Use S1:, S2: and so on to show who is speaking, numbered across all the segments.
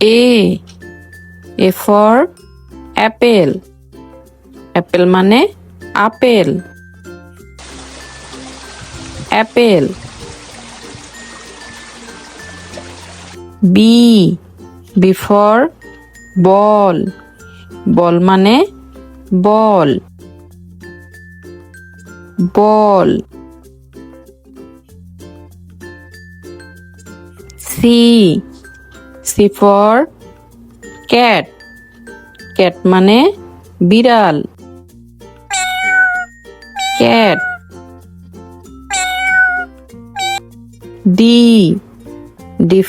S1: A for apple. Apple মানে apple. Apple. B for ball. Ball মানে ball. Ball. C for cat. Cat মানে বিড়াল। Cat. D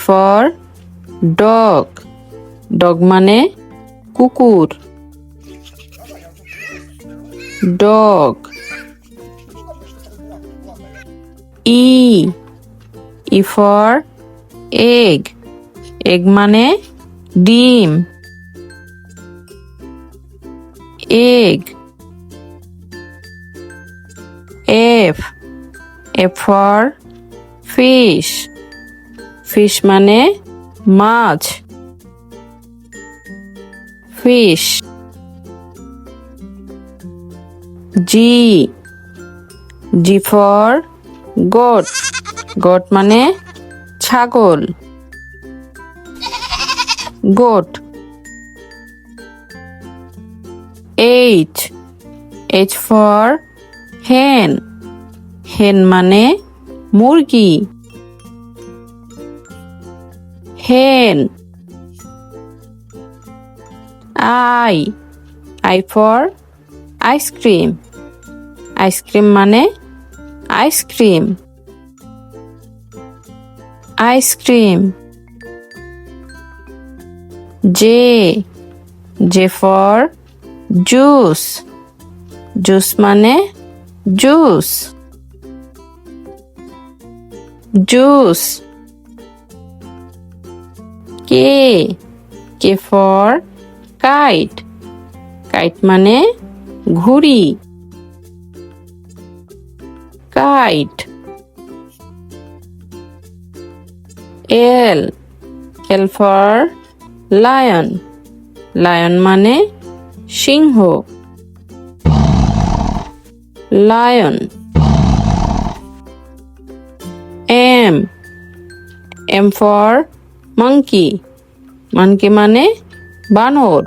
S1: for dog. Dog মানে কুকুর। Dog. E for egg. Egg মানে ডিম। Egg. F for fish. Fish মানে মাছ। Fish. G for goat. Goat মানে ছাগল। Goat. H for hen. Hen মানে মুরগি। Hen. I for ice cream. Ice cream মানে ice cream. Ice cream. J for juice. Juice মানে juice. Juice. K for kite. Kite মানে ঘুড়ি। Kite. L for lion. Lion মানে সিংহ। Lion. M for monkey. Monkey মানে বানর।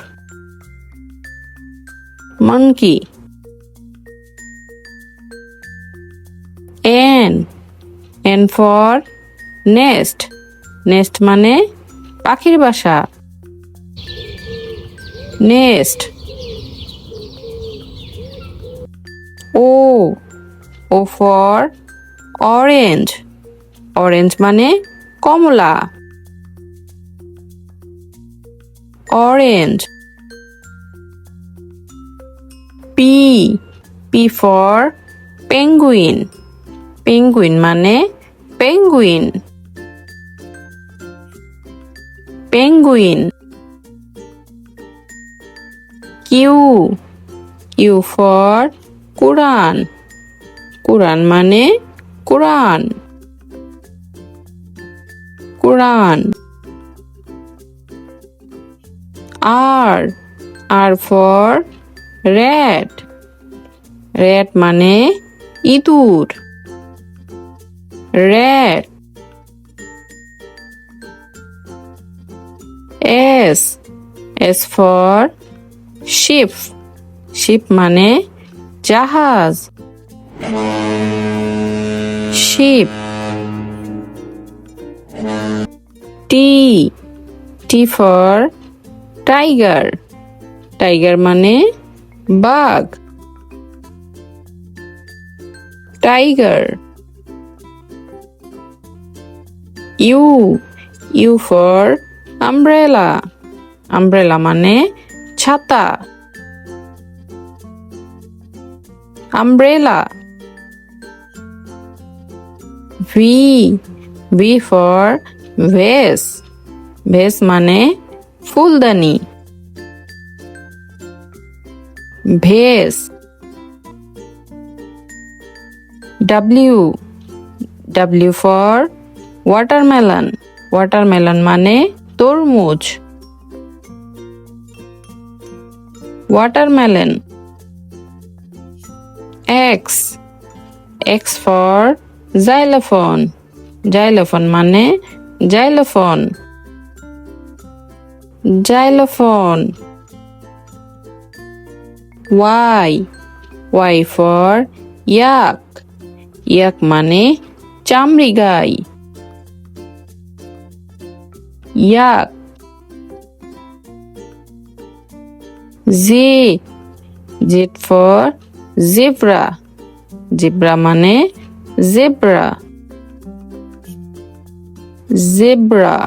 S1: Monkey. N for nest. Nest মানে পাখির বাসা। Nest. O for orange. Orange মানে কমলা। Orange. P for penguin. Penguin মানে penguin. Penguin. Q for Quran. Quran মানে Quran. Quran. R for rat. Rat মানে ইঁদুর। Rat. S for ship. Ship মানে জাহাজ। Ship. T for tiger. Tiger মানে বাঘ। Tiger. U for umbrella. Umbrella মানে ছাতা। Umbrella. V for vase. Vase মানে ফুলদানি। Vase. W for watermelon. Watermelon মানে তরমুজ। watermelon. X. X for xylophone. Xylophone মানে xylophone. Xylophone. Y. Y for yak. Yak মানে চামড়ি গাই। Yak. Z. Z for zebra. Zebra মানে zebra. Zebra.